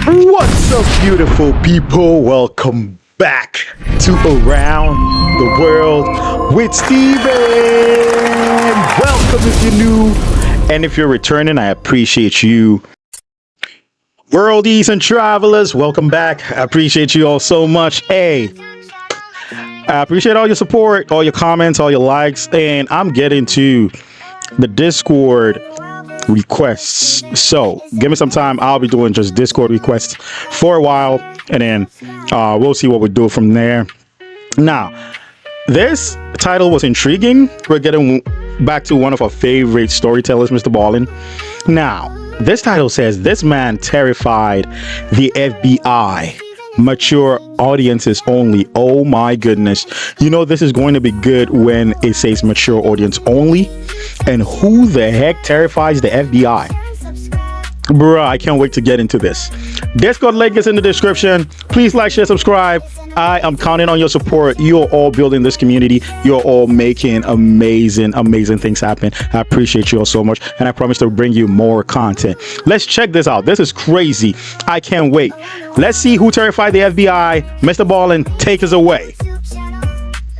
What's up, beautiful people? Welcome back to Around the World with Steven. Welcome if you're new, and if you're returning, I appreciate you. Worldies and travelers, welcome back. I appreciate you all so much. Hey, I appreciate all your support, all your comments, all your likes, and I'm getting to the Discord requests. So give me some time. I'll be doing just Discord requests for a while, and then we'll see what we do from there. Now, this title was intriguing. We're getting back to one of our favorite storytellers, MrBallen. Now, this title says, "This man terrified the FBI. Mature audiences only." Oh my goodness. You know, this is going to be good when it says mature audience only. And who the heck terrifies the FBI? Bruh, I can't wait to get into this. Discord link is in the description. Please like, share, subscribe. I am counting on your support. You're all building this community. You're all making amazing things happen. I appreciate you all so much, and I promise to bring you more content. Let's check this out. This is crazy. I can't wait. Let's see who terrified the FBI. MrBallen, take us away.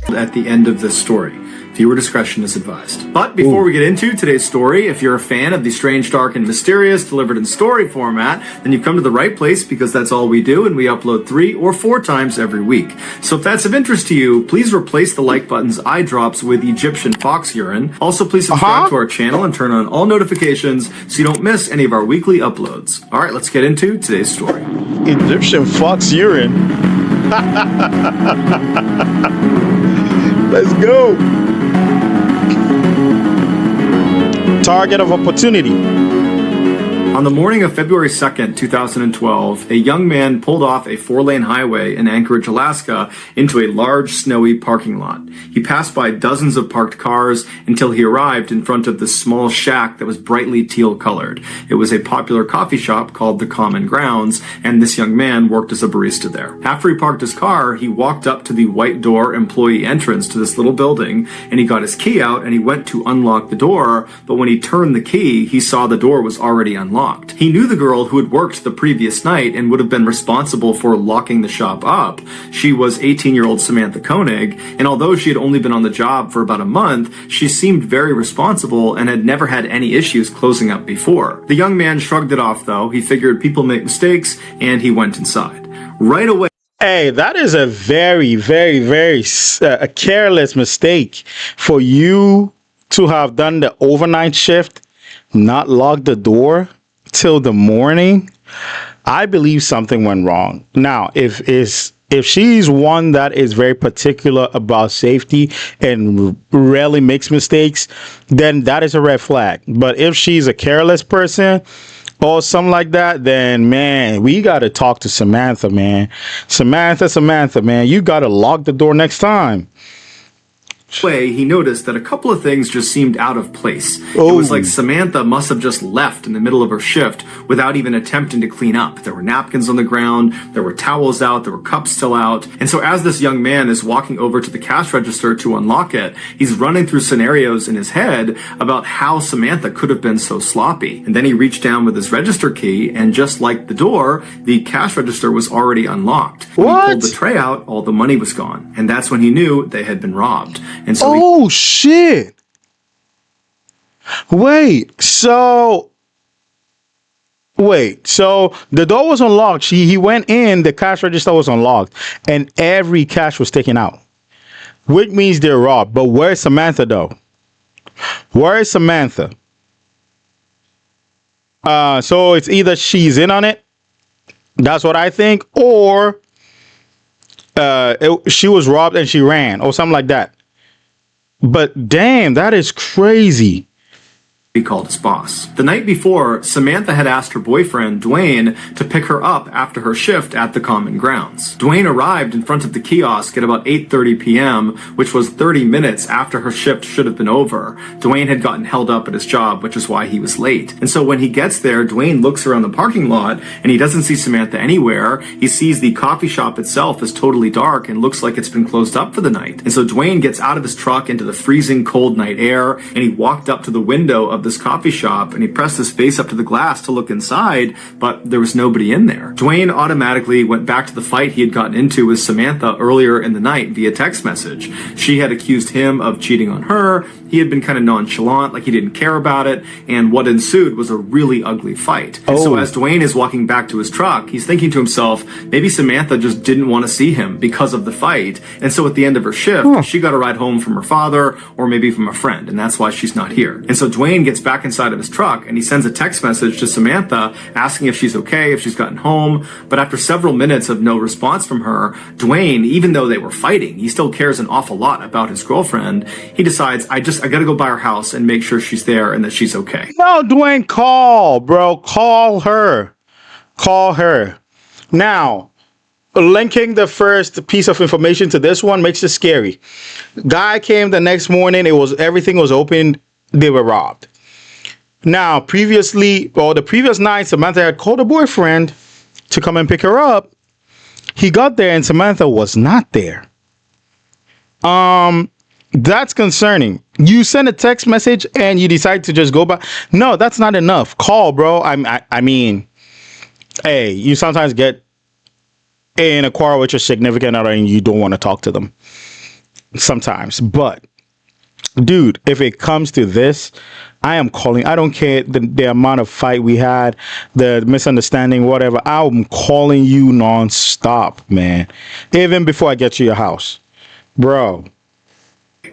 At the end of this story, viewer discretion is advised. But before we get into today's story, if you're a fan of the strange, dark, and mysterious delivered in story format, then you've come to the right place, because that's all we do, and we upload 3 or 4 times every week. So if that's of interest to you, please replace the like button's eye drops with Egyptian fox urine. Also, please subscribe to our channel and turn on all notifications so you don't miss any of our weekly uploads. All right, let's get into today's story. Egyptian fox urine. Let's go. Target of opportunity. On the morning of February 2nd, 2012, a young man pulled off a 4-lane highway in Anchorage, Alaska, into a large, snowy parking lot. He passed by dozens of parked cars until he arrived in front of this small shack that was brightly teal-colored. It was a popular coffee shop called the Common Grounds, and this young man worked as a barista there. After he parked his car, he walked up to the white door employee entrance to this little building, and he got his key out and he went to unlock the door, but when he turned the key, he saw the door was already unlocked. He knew the girl who had worked the previous night and would have been responsible for locking the shop up. She was 18-year-old Samantha Koenig, and although she had only been on the job for about a month, she seemed very responsible and had never had any issues closing up before. The young man shrugged it off, though. He figured people make mistakes, and he went inside. Right away. Hey, that is a very a careless mistake for you to have done the overnight shift, not lock the door till the morning. I believe something went wrong. Now, if she's one that is very particular about safety and rarely makes mistakes, then that is a red flag. But if she's a careless person or something like that, then man, we got to talk to Samantha, man. Samantha, man, you got to lock the door next time. He noticed that a couple of things just seemed out of place. It was like Samantha must have just left in the middle of her shift without even attempting to clean up. There were napkins on the ground, there were towels out, there were cups still out. And so as this young man is walking over to the cash register to unlock it, he's running through scenarios in his head about how Samantha could have been so sloppy. And then he reached down with his register key, and just like the door, the cash register was already unlocked. When he pulled the tray out, all the money was gone. And that's when he knew they had been robbed. And so shit. Wait, so the door was unlocked. He went in, the cash register was unlocked, and every cash was taken out, which means they're robbed. But where's Samantha, though? Where is Samantha? So it's either she's in on it, that's what I think, or she was robbed and she ran, or something like that. But damn, that is crazy. He called his boss. The night before, Samantha had asked her boyfriend, Dwayne, to pick her up after her shift at the Common Grounds. Dwayne arrived in front of the kiosk at about 8:30 p.m., which was 30 minutes after her shift should have been over. Dwayne had gotten held up at his job, which is why he was late. And so when he gets there, Dwayne looks around the parking lot, and he doesn't see Samantha anywhere. He sees the coffee shop itself is totally dark and looks like it's been closed up for the night. And so Dwayne gets out of his truck into the freezing cold night air, and he walked up to the window of of this coffee shop, and he pressed his face up to the glass to look inside, but there was nobody in there. Dwayne automatically went back to the fight he had gotten into with Samantha earlier in the night via text message. She had accused him of cheating on her. He had been kind of nonchalant, like he didn't care about it, and what ensued was a really ugly fight. And so as Dwayne is walking back to his truck, he's thinking to himself, maybe Samantha just didn't want to see him because of the fight, and so at the end of her shift, she got a ride home from her father, or maybe from a friend, and that's why she's not here. And so Dwayne gets back inside of his truck, and he sends a text message to Samantha asking if she's okay, if she's gotten home, but after several minutes of no response from her, Dwayne, even though they were fighting, he still cares an awful lot about his girlfriend. He decides, I gotta go by her house and make sure she's there and that she's okay. No, Dwayne, call, bro. Call her. Call her. Now, linking the first piece of information to this one makes it scary. Guy came the next morning. Everything was open. They were robbed. Now, the previous night, Samantha had called a boyfriend to come and pick her up. He got there and Samantha was not there. That's concerning. You send a text message and you decide to just go back. No, that's not enough. Call, bro. I mean, hey, you sometimes get in a quarrel with your significant other and you don't want to talk to them. Sometimes. But, dude, if it comes to this, I am calling. I don't care the amount of fight we had, the misunderstanding, whatever. I'm calling you nonstop, man. Even before I get to your house. Bro.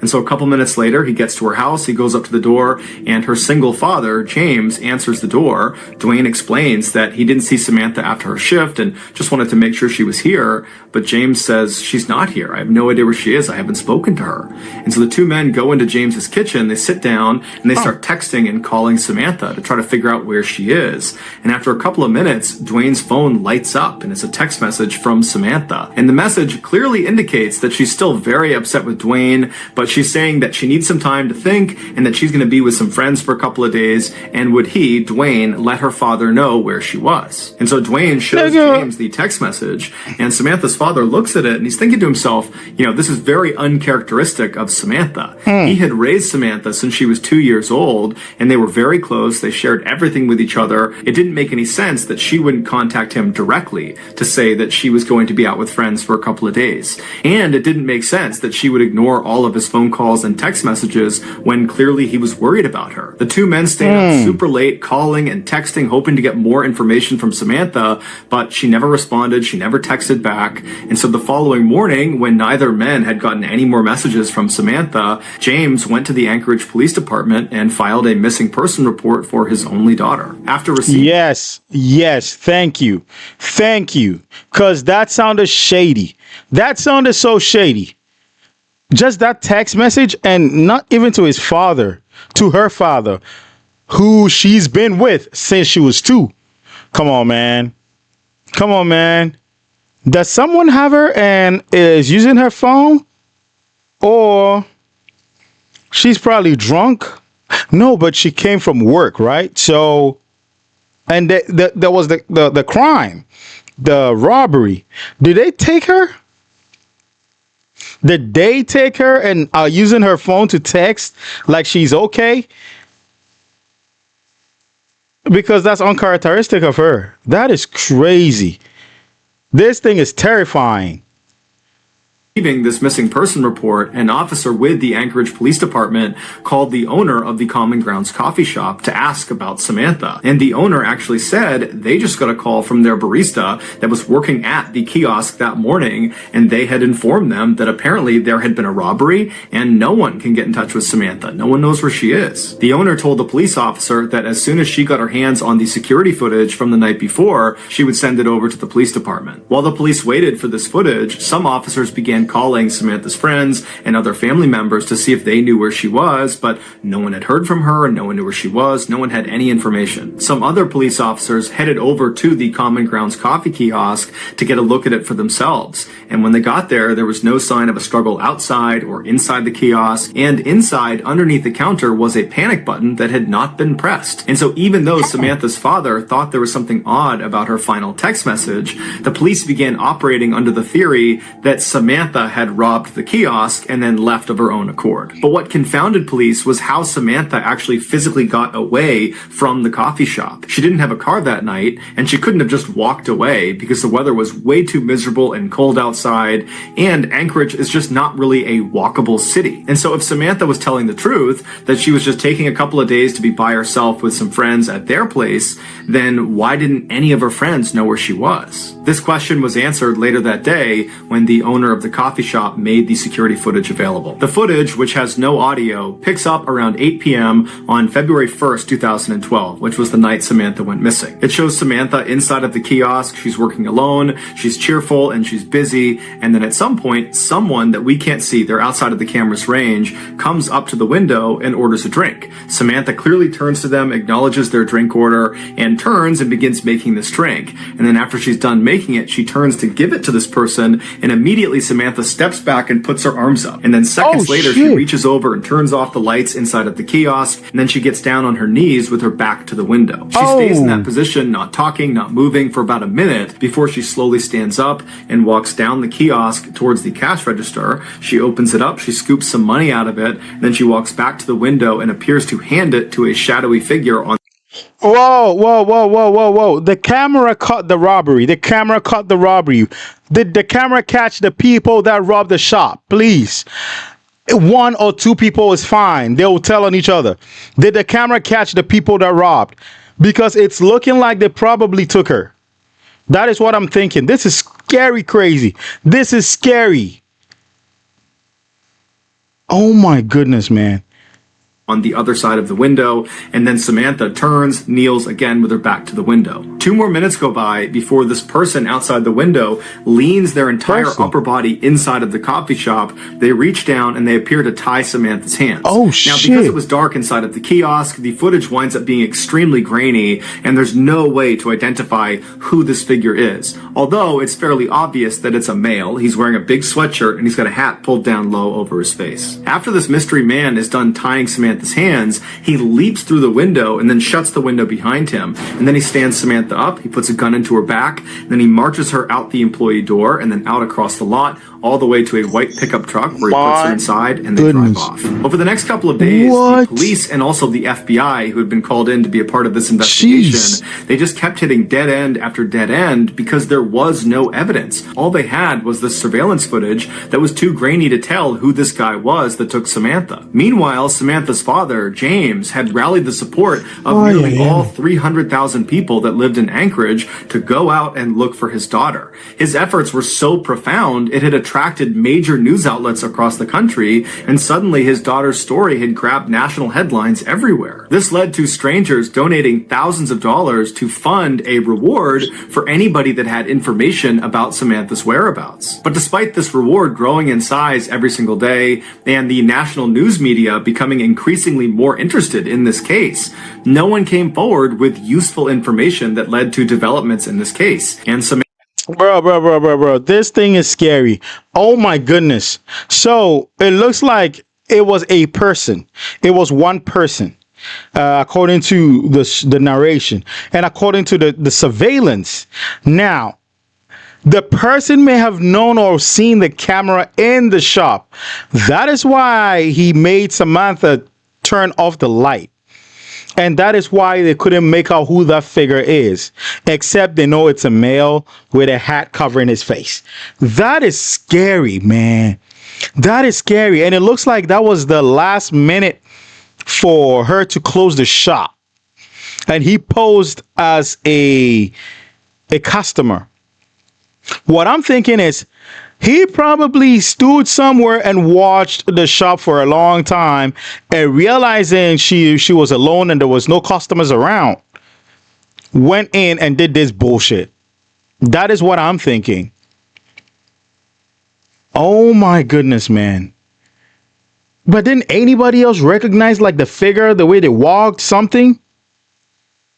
And so a couple minutes later, he gets to her house, he goes up to the door, and her single father, James, answers the door. Dwayne explains that he didn't see Samantha after her shift and just wanted to make sure she was here, but James says, she's not here. I have no idea where she is. I haven't spoken to her. And so the two men go into James's kitchen, they sit down, and they start texting and calling Samantha to try to figure out where she is. And after a couple of minutes, Dwayne's phone lights up, and it's a text message from Samantha. And the message clearly indicates that she's still very upset with Dwayne, but she's saying that she needs some time to think and that she's going to be with some friends for a couple of days, and would he, Dwayne, let her father know where she was. And so Dwayne shows James the text message, and Samantha's father looks at it and he's thinking to himself, this is very uncharacteristic of Samantha. He had raised Samantha since she was 2 years old, and they were very close. They shared everything with each other. It didn't make any sense that she wouldn't contact him directly to say that she was going to be out with friends for a couple of days. And it didn't make sense that she would ignore all of his phone calls and text messages when clearly he was worried about her. The two men stayed up super late, calling and texting, hoping to get more information from Samantha, but she never responded. She never texted back. And so the following morning, when neither men had gotten any more messages from Samantha, James went to the Anchorage Police Department and filed a missing person report for his only daughter. After receiving... Yes, thank you. Because that sounded shady. That sounded so shady. Just that text message, and not even to his father, to her father, who she's been with since she was 2. Come on, man. Does someone have her and is using her phone? Or she's probably drunk? No, but she came from work, right? So, and there was the crime, the robbery. Did they take her? Did they take her and are using her phone to text like she's okay? Because that's uncharacteristic of her. That is crazy. This thing is terrifying. This missing person report, an officer with the Anchorage Police Department called the owner of the Common Grounds coffee shop to ask about Samantha. And the owner actually said they just got a call from their barista that was working at the kiosk that morning, and they had informed them that apparently there had been a robbery and no one can get in touch with Samantha. No one knows where she is. The owner told the police officer that as soon as she got her hands on the security footage from the night before, she would send it over to the police department. While the police waited for this footage, some officers began calling Samantha's friends and other family members to see if they knew where she was, but no one had heard from her and no one knew where she was. No one had any information. Some other police officers headed over to the Common Grounds coffee kiosk to get a look at it for themselves. And when they got there, there was no sign of a struggle outside or inside the kiosk. And inside, underneath the counter, was a panic button that had not been pressed. And so even though Samantha's father thought there was something odd about her final text message, the police began operating under the theory that Samantha Samantha had robbed the kiosk and then left of her own accord. But what confounded police was how Samantha actually physically got away from the coffee shop. She didn't have a car that night, and she couldn't have just walked away because the weather was way too miserable and cold outside, and Anchorage is just not really a walkable city. And so if Samantha was telling the truth, that she was just taking a couple of days to be by herself with some friends at their place, then why didn't any of her friends know where she was? This question was answered later that day when the owner of the coffee shop made the security footage available. The footage, which has no audio, picks up around 8 p.m. on February 1st, 2012, which was the night Samantha went missing. It shows Samantha inside of the kiosk. She's working alone, she's cheerful, and she's busy, and then at some point, someone that we can't see, they're outside of the camera's range, comes up to the window and orders a drink. Samantha clearly turns to them, acknowledges their drink order, and turns and begins making this drink. And then after she's done making it, she turns to give it to this person, and immediately Samantha steps back and puts her arms up. And then seconds later, she reaches over and turns off the lights inside of the kiosk, and then she gets down on her knees with her back to the window. She stays in that position, not talking, not moving, for about a minute before she slowly stands up and walks down the kiosk towards the cash register. She opens it up, she scoops some money out of it, and then she walks back to the window and appears to hand it to a shadowy figure on. Whoa, whoa, whoa, whoa, whoa, whoa. The camera caught the robbery. The camera caught the robbery. Did the camera catch the people that robbed the shop? Please. One or two people is fine. They will tell on each other. Did the camera catch the people that robbed? Because it's looking like they probably took her. That is what I'm thinking. This is scary crazy. This is scary. Oh my goodness, man. On the other side of the window, and then Samantha turns, kneels again with her back to the window. 2 more minutes go by before this person outside the window leans their entire upper body inside of the coffee shop. They reach down and they appear to tie Samantha's hands. Oh, shit. Now, because it was dark inside of the kiosk, the footage winds up being extremely grainy, and there's no way to identify who this figure is. Although it's fairly obvious that it's a male. He's wearing a big sweatshirt and he's got a hat pulled down low over his face. After this mystery man is done tying Samantha's hands, he leaps through the window and then shuts the window behind him. And then he stands Samantha up, he puts a gun into her back, then he marches her out the employee door and then out across the lot, all the way to a white pickup truck where he puts her inside and they drive off. Over the next couple of days, the police and also the FBI, who had been called in to be a part of this investigation, they just kept hitting dead end after dead end because there was no evidence. All they had was the surveillance footage that was too grainy to tell who this guy was that took Samantha. Meanwhile, Samantha's father, James, had rallied the support of nearly all 300,000 people that lived in Anchorage to go out and look for his daughter. His efforts were so profound, it had attracted major news outlets across the country, and suddenly his daughter's story had grabbed national headlines everywhere. This led to strangers donating thousands of dollars to fund a reward for anybody that had information about Samantha's whereabouts. But despite this reward growing in size every single day, and the national news media becoming increasingly more interested in this case, no one came forward with useful information that led to developments in this case. And Bro. This thing is scary. Oh my goodness. So it looks like it was a person. It was one person, according to the narration and according to the surveillance. Now, the person may have known or seen the camera in the shop. That is why he made Samantha turn off the light. And that is why they couldn't make out who that figure is, except they know it's a male with a hat covering his face. That is scary, man. That is scary. And it looks like that was the last minute for her to close the shop. And he posed as a customer. What I'm thinking is, he probably stood somewhere and watched the shop for a long time, and realizing she was alone and there was no customers around, went in and did this bullshit. That is what I'm thinking. Oh my goodness, man. But didn't anybody else recognize like the figure, the way they walked, something?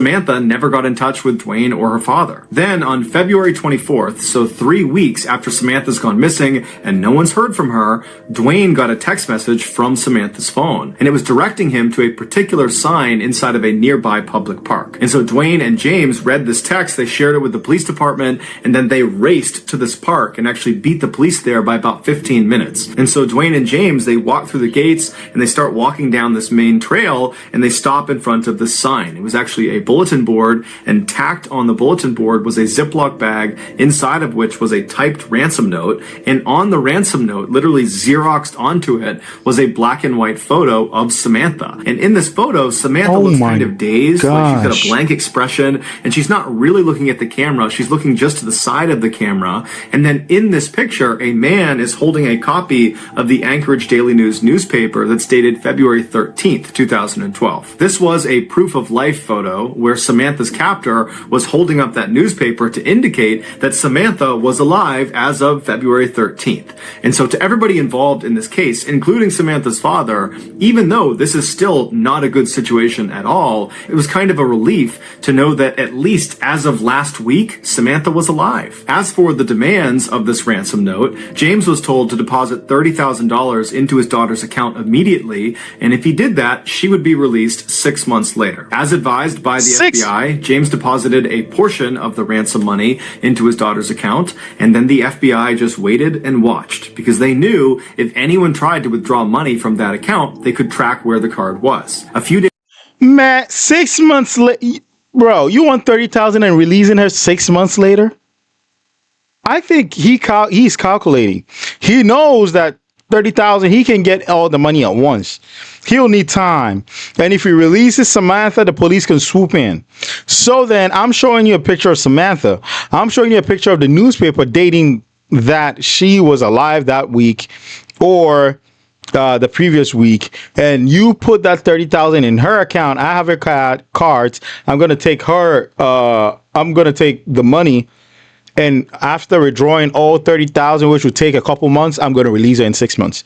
Samantha never got in touch with Dwayne or her father. Then on February 24th, so 3 weeks after Samantha's gone missing and no one's heard from her, Dwayne got a text message from Samantha's phone, and it was directing him to a particular sign inside of a nearby public park. And so Dwayne and James read this text, they shared it with the police department, and then they raced to this park and actually beat the police there by about 15 minutes. And so Dwayne and James, they walk through the gates and they start walking down this main trail, and they stop in front of this sign. It was actually a bulletin board, and tacked on the bulletin board was a Ziploc bag, inside of which was a typed ransom note, and on the ransom note, literally Xeroxed onto it, was a black and white photo of Samantha. And in this photo, Samantha looks kind of dazed, like she's got a blank expression, and she's not really looking at the camera, she's looking just to the side of the camera. And then in this picture, a man is holding a copy of the Anchorage Daily News newspaper that's dated February 13th, 2012. This was a proof of life photo where Samantha's captor was holding up that newspaper to indicate that Samantha was alive as of February 13th. And so to everybody involved in this case, including Samantha's father, even though this is still not a good situation at all, it was kind of a relief to know that at least as of last week, Samantha was alive. As for the demands of this ransom note, James was told to deposit $30,000 into his daughter's account immediately, and if he did that, she would be released 6 months later. As advised by the FBI, James deposited a portion of the ransom money into his daughter's account, and then the FBI just waited and watched, because they knew if anyone tried to withdraw money from that account, they could track where the card was. A few days... Man, 6 months later, bro, you want 30,000 and releasing her 6 months later? I think he's calculating. He knows that 30,000, he can get all the money at once. He'll need time. And if he releases Samantha, the police can swoop in. So then I'm showing you a picture of Samantha. I'm showing you a picture of the newspaper dating that she was alive that week or the previous week. And you put that 30,000 in her account. I have her cards. I'm going to take I'm going to take the money. And after withdrawing all 30,000, which would take a couple months, I'm going to release her in 6 months.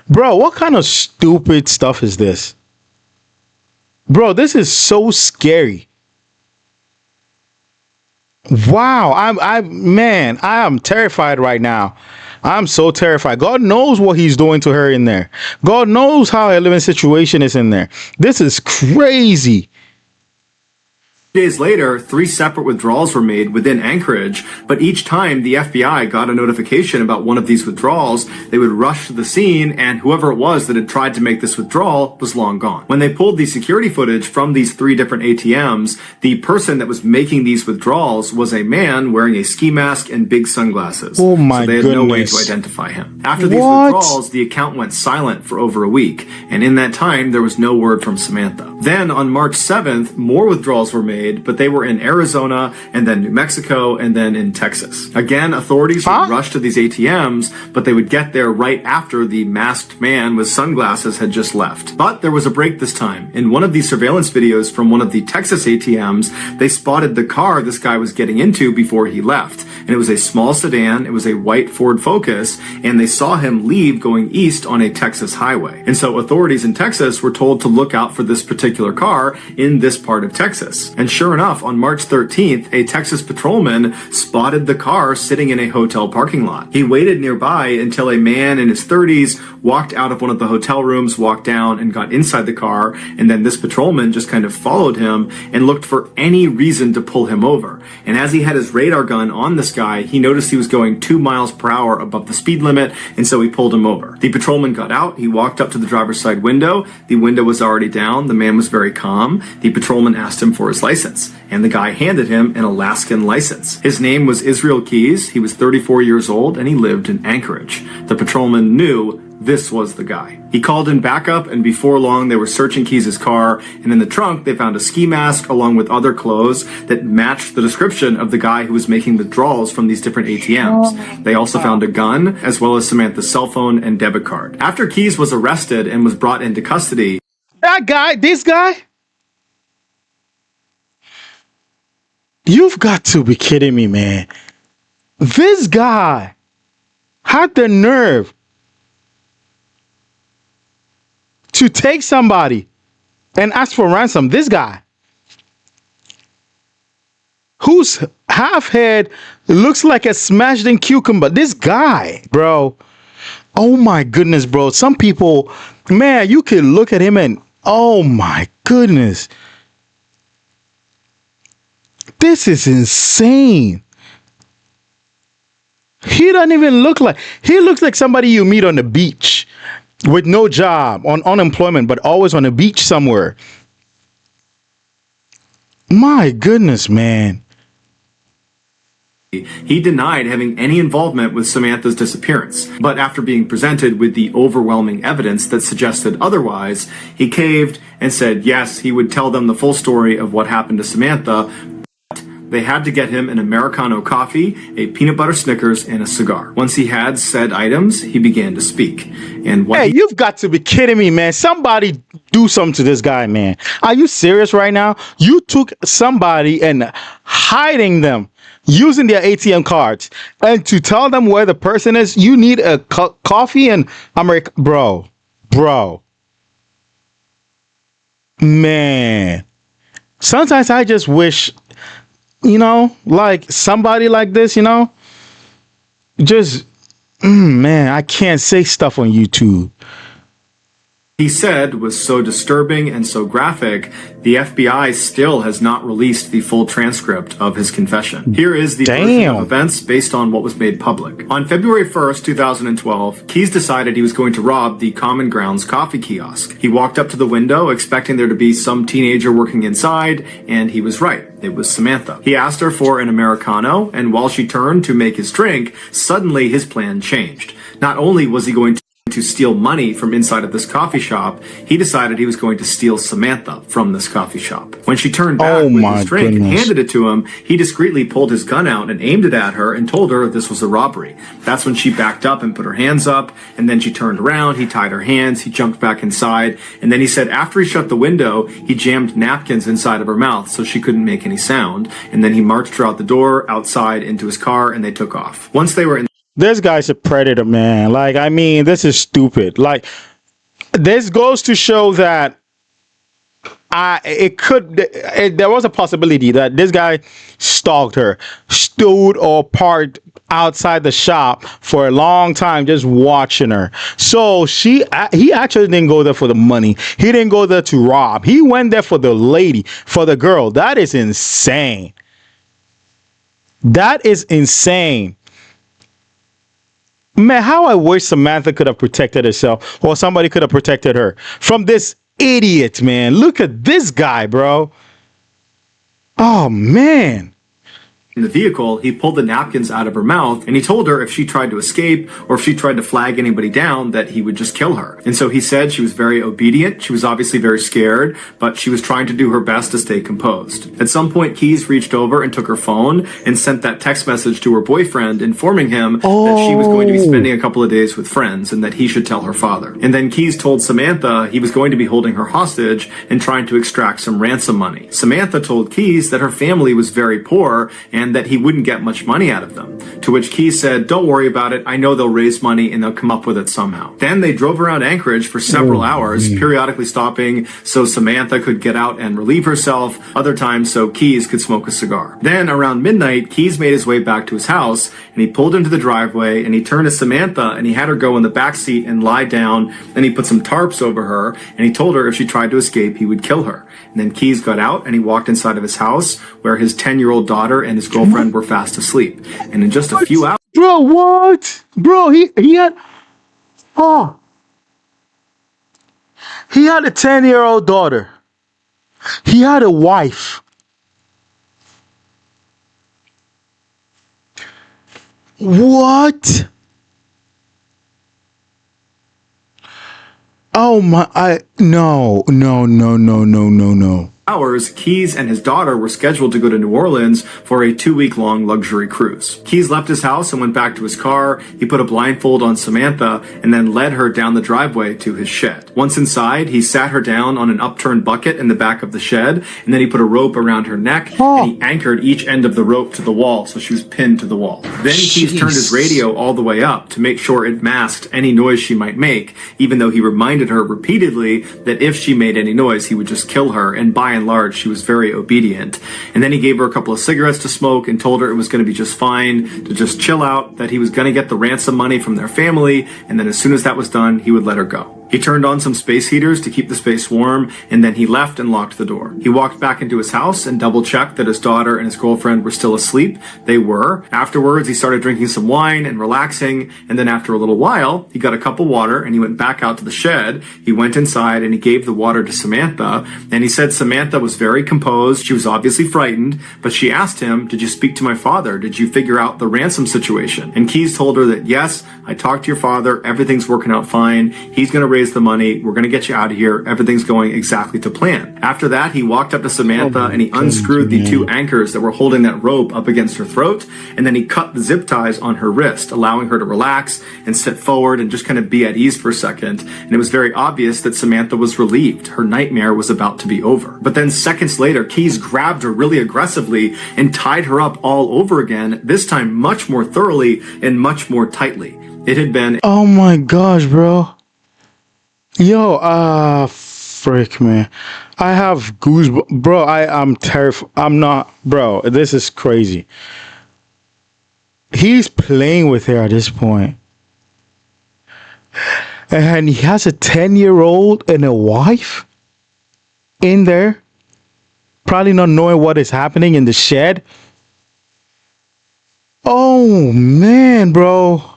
Bro, what kind of stupid stuff is this? Bro, this is so scary. Wow, I am terrified right now. I'm so terrified. God knows what he's doing to her in there. God knows how her living situation is in there. This is crazy. Days later, 3 separate withdrawals were made within Anchorage, but each time the FBI got a notification about one of these withdrawals, they would rush to the scene, and whoever it was that had tried to make this withdrawal was long gone. When they pulled the security footage from these 3 different ATMs, the person that was making these withdrawals was a man wearing a ski mask and big sunglasses. Oh my goodness. So they had no way to identify him. After these withdrawals, the account went silent for over a week, and in that time, there was no word from Samantha. Then on March 7th, more withdrawals were made, but they were in Arizona, and then New Mexico, and then in Texas. Again, authorities would rush to these ATMs, but they would get there right after the masked man with sunglasses had just left. But there was a break this time. In one of these surveillance videos from one of the Texas ATMs, they spotted the car this guy was getting into before he left. And it was a small sedan, it was a white Ford Focus, and they saw him leave going east on a Texas highway. And so authorities in Texas were told to look out for this particular car in this part of Texas. And sure enough, on March 13th, a Texas patrolman spotted the car sitting in a hotel parking lot. He waited nearby until a man in his 30s walked out of one of the hotel rooms, walked down, and got inside the car, and then this patrolman just kind of followed him and looked for any reason to pull him over. And as he had his radar gun on this guy, he noticed he was going 2 miles per hour above the speed limit, and so he pulled him over. The patrolman got out, he walked up to the driver's side window, the window was already down, the man was very calm. The patrolman asked him for his license, and the guy handed him an Alaskan license. His name was Israel Keys, he was 34 years old, and he lived in Anchorage. The patrolman knew this was the guy. He called in backup, and before long they were searching Keys' car, and in the trunk they found a ski mask along with other clothes that matched the description of the guy who was making withdrawals from these different ATMs. They also found a gun, as well as Samantha's cell phone and debit card. After Keys was arrested and was brought into custody, this guy? You've got to be kidding me, man. This guy had the nerve to take somebody and ask for ransom. This guy. whose half head looks like a smashed in cucumber. This guy, bro. Oh my goodness, bro. Some people, man, you could look at him and oh my goodness. This is insane. He doesn't even look like, he looks like somebody you meet on the beach with no job, on unemployment, but always on the beach somewhere. My goodness, man. He denied having any involvement with Samantha's disappearance, but after being presented with the overwhelming evidence that suggested otherwise, he caved and said yes, he would tell them the full story of what happened to Samantha. They had to get him an Americano coffee, a peanut butter Snickers, and a cigar. Once he had said items, he began to speak. And what you've got to be kidding me, man. Somebody do something to this guy, man. Are you serious right now? You took somebody and hiding them using their ATM cards, and to tell them where the person is, you need a coffee and bro, man. Sometimes I just wish, like somebody like this, just, man, I can't say stuff on YouTube. He said was so disturbing and so graphic, the FBI still has not released the full transcript of his confession. Here is the version of events based on what was made public. On February 1st, 2012, Keyes decided he was going to rob the Common Grounds coffee kiosk. He walked up to the window expecting there to be some teenager working inside, and he was right. It was Samantha. He asked her for an Americano, and while she turned to make his drink, suddenly his plan changed. Not only was he going to steal money from inside of this coffee shop, he decided he was going to steal Samantha from this coffee shop. When she turned back with his drink and handed it to him, he discreetly pulled his gun out and aimed it at her and told her this was a robbery. That's when she backed up and put her hands up, and then she turned around, he tied her hands, he jumped back inside, and then he said after he shut the window, he jammed napkins inside of her mouth so she couldn't make any sound, and then he marched her out the door, outside, into his car, and they took off. Once they were in This guy's a predator, man. Like, I mean, this is stupid. Like, this goes to show that there was a possibility that this guy stalked her, stood or parked outside the shop for a long time just watching her. So he actually didn't go there for the money. He didn't go there to rob. He went there for the lady, for the girl. That is insane. That is insane. Man, how I wish Samantha could have protected herself, or somebody could have protected her from this idiot, man. Look at this guy, bro. Oh, man. In the vehicle, he pulled the napkins out of her mouth, and he told her if she tried to escape or if she tried to flag anybody down, that he would just kill her. And so he said she was very obedient. She was obviously very scared, but she was trying to do her best to stay composed. At some point, Keyes reached over and took her phone and sent that text message to her boyfriend, informing him that she was going to be spending a couple of days with friends and that he should tell her father. And then Keyes told Samantha he was going to be holding her hostage and trying to extract some ransom money. Samantha told Keyes that her family was very poor and that he wouldn't get much money out of them. To which Keyes said, "Don't worry about it. I know they'll raise money and they'll come up with it somehow." Then they drove around Anchorage for several hours, periodically stopping so Samantha could get out and relieve herself, other times so Keyes could smoke a cigar. Then around midnight, Keyes made his way back to his house, and he pulled into the driveway, and he turned to Samantha, and he had her go in the back seat and lie down. Then he put some tarps over her, and he told her if she tried to escape, he would kill her. And then Keyes got out, and he walked inside of his house, where his 10-year-old daughter and his girlfriend were fast asleep. And in just a few hours... Bro, what? Bro, he had... Oh. He had a 10-year-old daughter. He had a wife. What? Oh my, no. hours, Keyes and his daughter were scheduled to go to New Orleans for a 2-week-long luxury cruise. Keyes left his house and went back to his car. He put a blindfold on Samantha and then led her down the driveway to his shed. Once inside, he sat her down on an upturned bucket in the back of the shed, and then he put a rope around her neck, and he anchored each end of the rope to the wall so she was pinned to the wall. Then Keyes turned his radio all the way up to make sure it masked any noise she might make, even though he reminded her repeatedly that if she made any noise, he would just kill her, and by and large, she was very obedient. And then he gave her a couple of cigarettes to smoke and told her it was going to be just fine, to just chill out, that he was going to get the ransom money from their family, and then as soon as that was done, he would let her go. He turned on some space heaters to keep the space warm, and then he left and locked the door. He walked back into his house and double-checked that his daughter and his girlfriend were still asleep. They were. Afterwards, he started drinking some wine and relaxing, and then after a little while, he got a cup of water and he went back out to the shed. He went inside and he gave the water to Samantha, and he said Samantha was very composed. She was obviously frightened, but she asked him, "Did you speak to my father? Did you figure out the ransom situation?" And Keyes told her that, "Yes, I talked to your father. Everything's working out fine. He's going to raise the money. We're going to get you out of here. Everything's going exactly to plan." After that, he walked up to Samantha and he unscrewed the two anchors that were holding that rope up against her throat, and then he cut the zip ties on her wrist, allowing her to relax and sit forward and just kind of be at ease for a second. And it was very obvious that Samantha was relieved. Her nightmare was about to be over. But then seconds later, Keyes grabbed her really aggressively and tied her up all over again, this time much more thoroughly and much more tightly. It had been... Oh my gosh, bro. Yo, frick, man. I have goosebumps. Bro, I'm terrified. I'm not, bro, this is crazy. He's playing with her at this point. And he has a 10-year-old and a wife in there, probably not knowing what is happening in the shed. Oh, man, bro.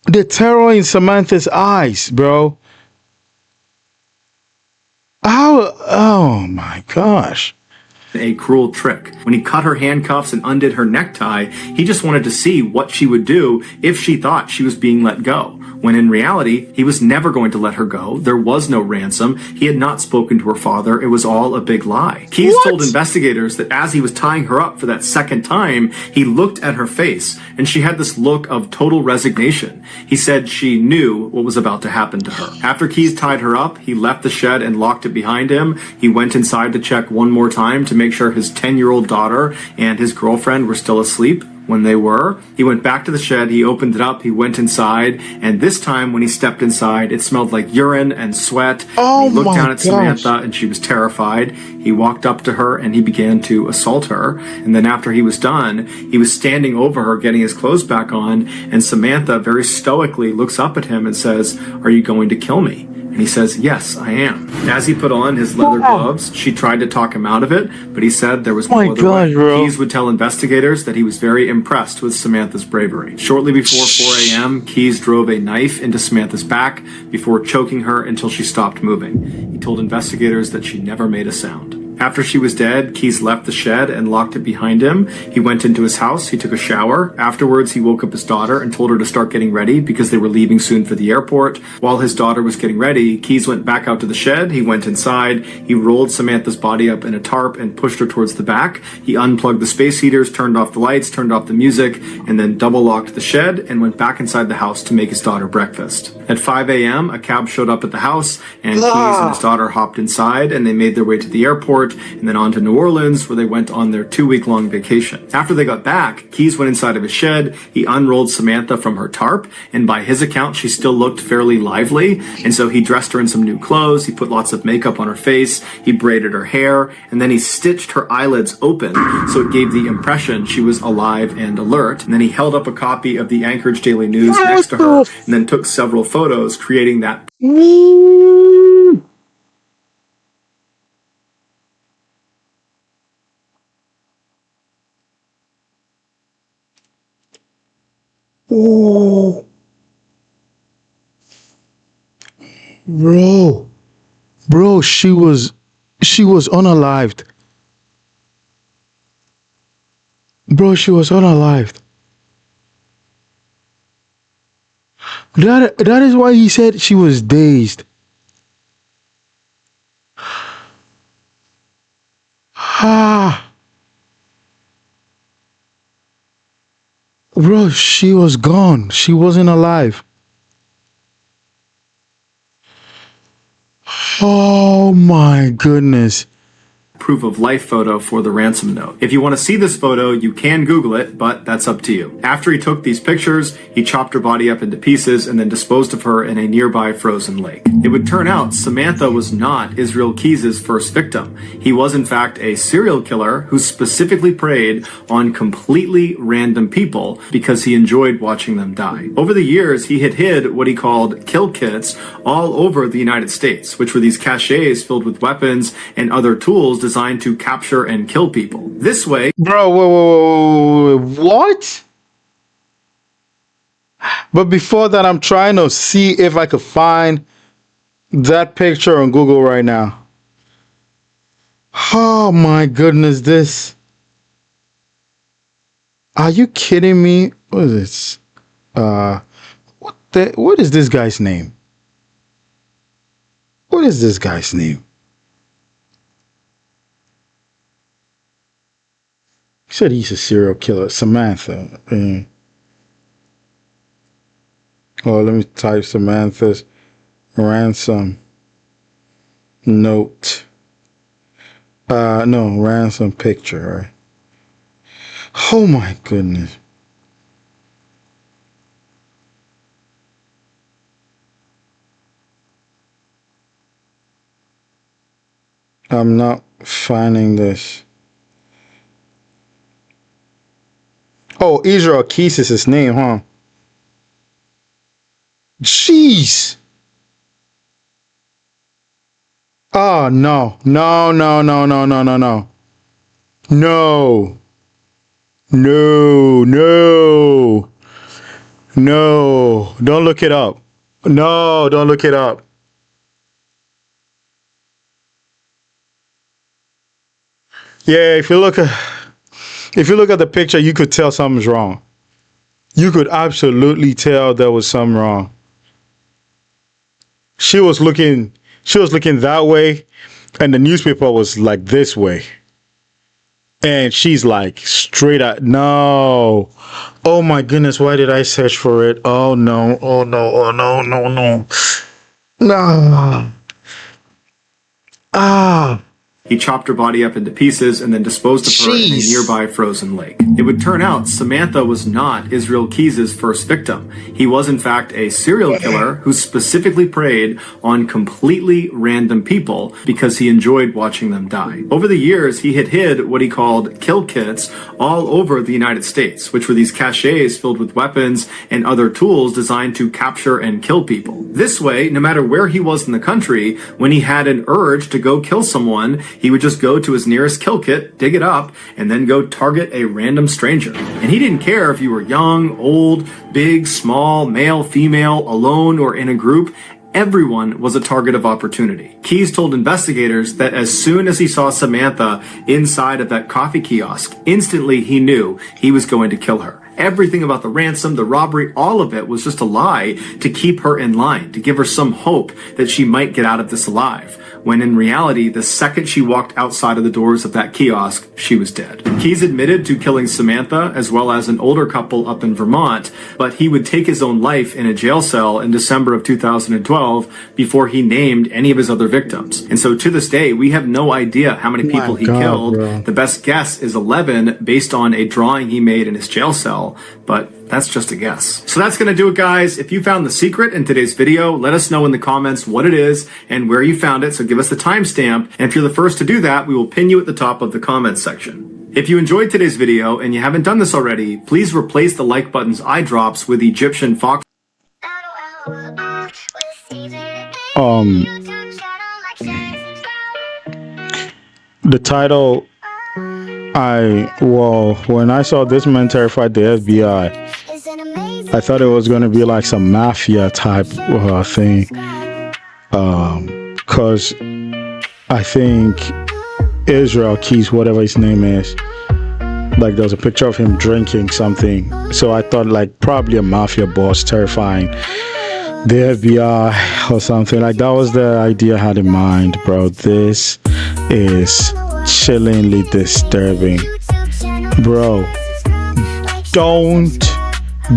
The terror in Samantha's eyes, bro. How? Oh my gosh. A cruel trick. When he cut her handcuffs and undid her necktie, he just wanted to see what she would do if she thought she was being let go. When in reality, he was never going to let her go. There was no ransom. He had not spoken to her father. It was all a big lie. Keyes told investigators that as he was tying her up for that second time, he looked at her face, and she had this look of total resignation. He said she knew what was about to happen to her. After Keyes tied her up, he left the shed and locked it behind him. He went inside to check one more time to make sure his 10-year-old daughter and his girlfriend were still asleep. When they were, he went back to the shed, he opened it up, he went inside, and this time when he stepped inside, it smelled like urine and sweat. Oh, he looked down at gosh. Samantha and she was terrified. He walked up to her and he began to assault her. And then after he was done, he was standing over her, getting his clothes back on, and Samantha very stoically looks up at him and says, "Are you going to kill me?" And he says, "Yes, I am." As he put on his leather gloves, she tried to talk him out of it, but he said there was no other way. Keyes would tell investigators that he was very impressed with Samantha's bravery. Shortly before 4 a.m., Keyes drove a knife into Samantha's back before choking her until she stopped moving. He told investigators that she never made a sound. After she was dead, Keyes left the shed and locked it behind him. He went into his house, he took a shower. Afterwards, he woke up his daughter and told her to start getting ready because they were leaving soon for the airport. While his daughter was getting ready, Keyes went back out to the shed, he went inside, he rolled Samantha's body up in a tarp and pushed her towards the back. He unplugged the space heaters, turned off the lights, turned off the music, and then double-locked the shed and went back inside the house to make his daughter breakfast. At 5 a.m., a cab showed up at the house, and Keyes and his daughter hopped inside, and they made their way to the airport, and then on to New Orleans, where they went on their 2-week-long vacation. After they got back, Keyes went inside of his shed, he unrolled Samantha from her tarp, and by his account, she still looked fairly lively, and so he dressed her in some new clothes, he put lots of makeup on her face, he braided her hair, and then he stitched her eyelids open, so it gave the impression she was alive and alert, and then he held up a copy of the Anchorage Daily News next to her, and then took several photos, creating that Oh, bro, she was unalived. Bro, she was unalived. That is why he said she was dazed. Ah, bro, she was gone. She wasn't alive. Oh my goodness. proof of life photo for the ransom note. If you want to see this photo, you can Google it, but that's up to you. After he took these pictures, he chopped her body up into pieces and then disposed of her in a nearby frozen lake. It would turn out Samantha was not Israel Keys' first victim. He was in fact a serial killer who specifically preyed on completely random people because he enjoyed watching them die. Over the years, he had hid what he called kill kits all over the United States, which were these caches filled with weapons and other tools designed to capture and kill people. This way, Bro, whoa, what? But before that, I'm trying to see if I could find that picture on Google right now. Oh my goodness, this. Are you kidding me? What is this? What is this guy's name? What is this guy's name? He said he's a serial killer. Samantha. Oh, let me type Samantha's ransom note. No, ransom picture, right? Oh my goodness. I'm not finding this. Oh, Israel Keys is his name, huh? Jeez. Oh, no. No. No. Don't look it up. No, don't look it up. Yeah, if you look at the picture, you could tell something's wrong. You could absolutely tell there was something wrong. She was looking that way, and the newspaper was like this way. And she's like straight at no. Oh my goodness, why did I search for it? Oh no. No. he chopped her body up into pieces and then disposed of her in a nearby frozen lake. It would turn out Samantha was not Israel Keys' first victim. He was in fact a serial killer who specifically preyed on completely random people because he enjoyed watching them die. Over the years, he had hid what he called kill kits all over the United States, which were these caches filled with weapons and other tools designed to capture and kill people. This way, no matter where he was in the country, when he had an urge to go kill someone, he would just go to his nearest kill kit, dig it up, and then go target a random stranger. And he didn't care if you were young, old, big, small, male, female, alone, or in a group. Everyone was a target of opportunity. Keys told investigators that as soon as he saw Samantha inside of that coffee kiosk, instantly he knew he was going to kill her. Everything about the ransom, the robbery, all of it was just a lie to keep her in line, to give her some hope that she might get out of this alive. When in reality, the second she walked outside of the doors of that kiosk, she was dead. Keys admitted to killing Samantha as well as an older couple up in Vermont, but he would take his own life in a jail cell in December of 2012 before he named any of his other victims. And so to this day, we have no idea how many people he killed. Bro. The best guess is 11 based on a drawing he made in his jail cell, but that's just a guess. So that's going to do it, guys. If you found the secret in today's video, let us know in the comments what it is and where you found it. So give us the timestamp. And if you're the first to do that, we will pin you at the top of the comments section. If you enjoyed today's video and you haven't done this already, please replace the like button's eye drops with Egyptian fox. The title, when I saw This Man Terrified the FBI, I thought it was going to be like some mafia type thing. Because I think Israel Keys, whatever his name is, like there's a picture of him drinking something. So I thought like probably a mafia boss terrifying the FBI or something. Like that was the idea I had in mind, bro. This is chillingly disturbing, bro. Don't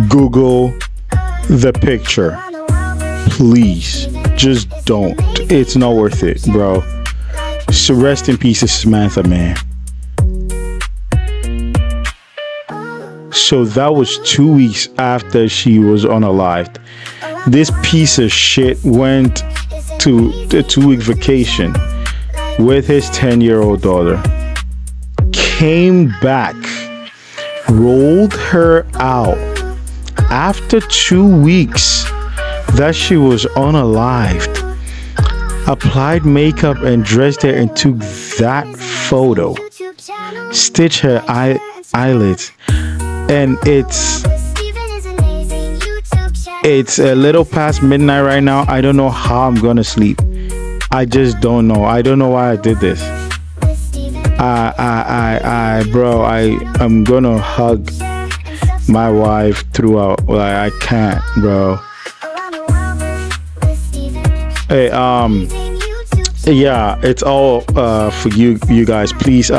Google the picture, please. Just don't. It's not worth it, bro. So rest in peace to Samantha, man. So that was 2 weeks after she was unalived. This piece of shit went to a 2-week vacation with his 10-year-old daughter. Came back, rolled her out after 2 weeks that she was unalived. Applied makeup and dressed her and took that photo. Stitched her eyelids. And it's a little past midnight right now. I don't know how I'm gonna sleep. I just don't know. I don't know why I did this. Bro, I'm gonna hug my wife throughout. Like, I can't, bro. Hey, yeah, it's all for you guys. Please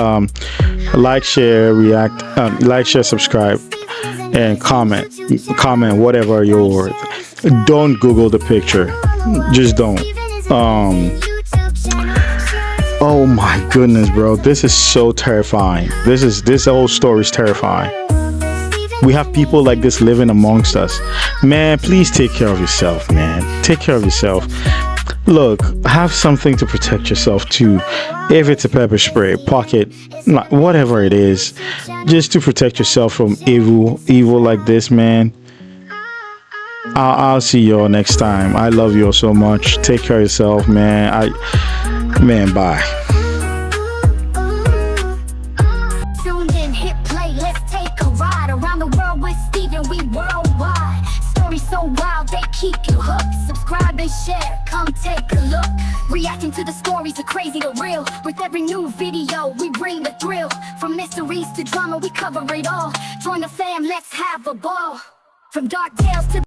like, share, react, like, share, subscribe, and comment whatever your words. Don't Google the picture. Just don't. Oh my goodness, bro, this is so terrifying. This whole story is terrifying. We have people like this living amongst us. Man, please take care of yourself, man. Take care of yourself. Look, have something to protect yourself too. If it's a pepper spray, pocket, whatever it is, just to protect yourself from evil like this, man. I'll see y'all next time. I love you all so much. Take care of yourself, man. Bye. Tuned in, hit play, let's take a ride around the world with Steven, we worldwide. Stories so wild, they keep you hooked. Subscribe and share, come take a look. Reacting to the stories, the crazy, the real. With every new video, we bring the thrill. From mysteries to drama, we cover it all. Join the fam, let's have a ball. From dark tales to